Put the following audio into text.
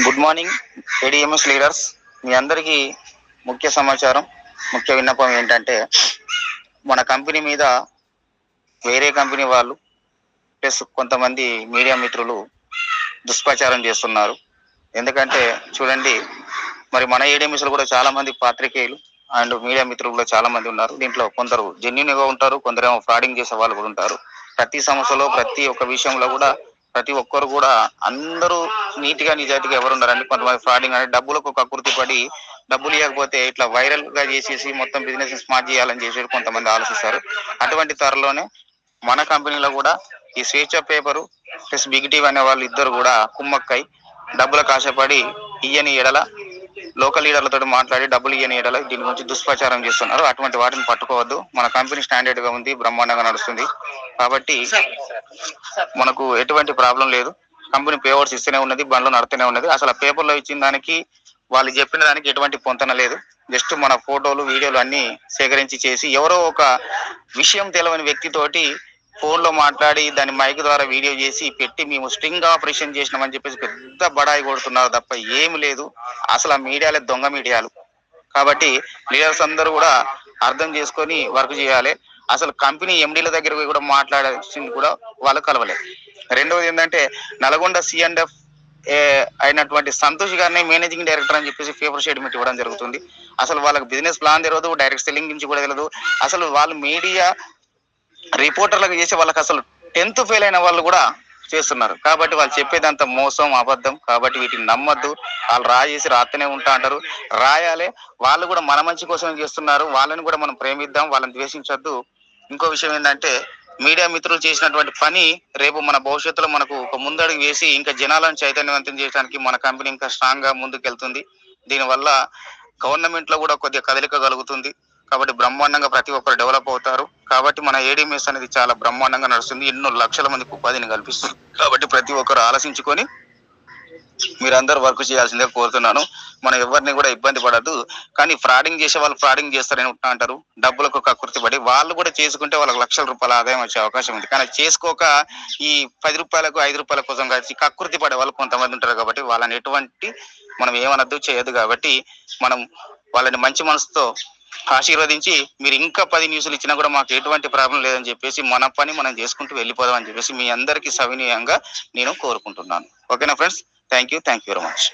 Good morning ADMS leaders. మీ అందరికీ ముఖ్య సమాచారం, ముఖ్య విన్నపం ఏంటంటే, మన కంపెనీ మీద వేరే కంపెనీ వాళ్ళు ప్లస్ కొంతమంది మీడియా మిత్రులు దుష్ప్రచారం చేస్తున్నారు. ఎందుకంటే చూడండి, మరి మన ఏడిఎంఎస్లో కూడా చాలా మంది పాత్రికేయులు అండ్ మీడియా మిత్రులు కూడా చాలా మంది ఉన్నారు. దీంట్లో కొందరు జెన్యున్గా ఉంటారు, కొందరేమో ఫ్రాడింగ్ చేసే వాళ్ళు కూడా ఉంటారు. ప్రతి సమస్యలో ప్రతి ఒక్క విషయంలో కూడా ప్రతి ఒక్కరు కూడా అందరూ నీతిగా నిజాయితీగా ఎవరు ఉన్నారండి. కొంతమంది ఫ్రాడింగ్ అంటే డబ్బులకు కకృతి పడి డబ్బులు ఇవ్వకపోతే ఇట్లా వైరల్ గా చేసేసి మొత్తం బిజినెస్ స్మార్ట్ చేయాలని చేసి కొంతమంది ఆలోచిస్తారు. అటువంటి త్వరలోనే మన కంపెనీలో కూడా ఈ స్వేచ్ఛ పేపరు ప్లస్ బిగ్ టీవీ అనే వాళ్ళు ఇద్దరు కూడా కుమ్మక్కై డబ్బులకు ఆశపడి ఇయ్యని ఎడల లోకల్ లీడర్లతో మాట్లాడి డబ్బులు ఇయ్యని ఎడల దీని గురించి దుష్ప్రచారం చేస్తున్నారు. అటువంటి వాటిని పట్టుకోవద్దు. మన కంపెనీ స్టాండర్డ్ గా ఉంది, బ్రహ్మాండంగా నడుస్తుంది. కాబట్టి మనకు ఎటువంటి ప్రాబ్లం లేదు. కంపెనీ పేవర్స్ ఇస్తూనే ఉన్నది, బండ్లు నడుతూనే ఉన్నది. అసలు ఆ పేపర్లో ఇచ్చిన దానికి వాళ్ళు చెప్పిన దానికి ఎటువంటి పొంతన లేదు. జస్ట్ మన ఫోటోలు వీడియోలు అన్ని సేకరించి చేసి ఎవరో ఒక విషయం తెలియని వ్యక్తితోటి ఫోన్ లో మాట్లాడి దాన్ని మైక్ ద్వారా వీడియో చేసి పెట్టి మేము స్ట్రింగ్ ఆపరేషన్ చేసినామని చెప్పేసి పెద్ద బడాయి కొడుతున్నారు తప్ప ఏమి లేదు. అసలు ఆ మీడియాలే దొంగ మీడియాలు. కాబట్టి లీడర్స్ అందరూ కూడా అర్థం చేసుకొని వర్క్ చేయాలి. అసలు కంపెనీ ఎండీల దగ్గర కూడా మాట్లాడాల్సింది కూడా వాళ్ళు కలవలేదు. రెండవది ఏంటంటే, నల్గొండ సిఎండ్ఎఫ్ అయినటువంటి సంతోష్ గారిని మేనేజింగ్ డైరెక్టర్ అని చెప్పేసి పేపర్ స్టేట్మెంట్ ఇవ్వడం జరుగుతుంది. అసలు వాళ్ళకి బిజినెస్ ప్లాన్ తెలియదు, డైరెక్ట్ సెల్లింగ్ గురించి కూడా తెలియదు. అసలు వాళ్ళు మీడియా రిపోర్టర్లకు చేసే వాళ్ళకి అసలు 10th ఫెయిల్ అయిన వాళ్ళు కూడా చేస్తున్నారు. కాబట్టి వాళ్ళు చెప్పేదంతా మోసం, అబద్ధం. కాబట్టి వీటిని నమ్మద్దు. వాళ్ళు రాసేసి రాస్తూనే ఉంటా అంటారు, రాయాలి. వాళ్ళు కూడా మన మంచి కోసమే చేస్తున్నారు. వాళ్ళని కూడా మనం ప్రేమిద్దాం, వాళ్ళని ద్వేషించొద్దు. ఇంకో విషయం ఏంటంటే, మీడియా మిత్రులు చేసినటువంటి పని రేపు మన భవిష్యత్తులో మనకు ఒక ముందడుగు వేసి ఇంకా జనాలను చైతన్యవంతం చేయడానికి మన కంపెనీ ఇంకా స్ట్రాంగ్ గా ముందుకెళ్తుంది. దీనివల్ల గవర్నమెంట్ లో కూడా కొద్దిగా కదలిక కలుగుతుంది. కాబట్టి బ్రహ్మాండంగా ప్రతి ఒక్కరు డెవలప్ అవుతారు. కాబట్టి మన ఏడిఎంఎస్ అనేది చాలా బ్రహ్మాండంగా నడుస్తుంది. ఎన్నో లక్షల మందికి ఉపాధిని కల్పిస్తుంది. కాబట్టి ప్రతి ఒక్కరు ఆలోచించుకొని మీరందరూ వర్క్ చేయాల్సిందే కోరుతున్నాను. మనం ఎవరిని కూడా ఇబ్బంది పడద్దు. కానీ ఫ్రాడింగ్ చేసే వాళ్ళు ఫ్రాడింగ్ చేస్తారని అంటారు. డబ్బులకు కకృతి పడి వాళ్ళు కూడా చేసుకుంటే వాళ్ళకి లక్షల రూపాయల ఆదాయం వచ్చే అవకాశం ఉంది. కానీ చేసుకోక ఈ 10 రూపాయలకు 5 రూపాయల కోసం కలిసి కకృతి పడే వాళ్ళు కొంతమంది ఉంటారు. కాబట్టి వాళ్ళని ఎటువంటి మనం ఏమనద్దు, చేయొద్దు. కాబట్టి మనం వాళ్ళని మంచి మనసుతో ఆశీర్వదించి మీరు ఇంకా 10 న్యూస్లు ఇచ్చినా కూడా మాకు ఎటువంటి ప్రాబ్లం లేదని చెప్పేసి మన పని మనం చేసుకుంటూ వెళ్ళిపోదాం అని చెప్పేసి మీ అందరికీ సవినీయంగా నేను కోరుకుంటున్నాను. ఓకేనా friends? Thank you very much.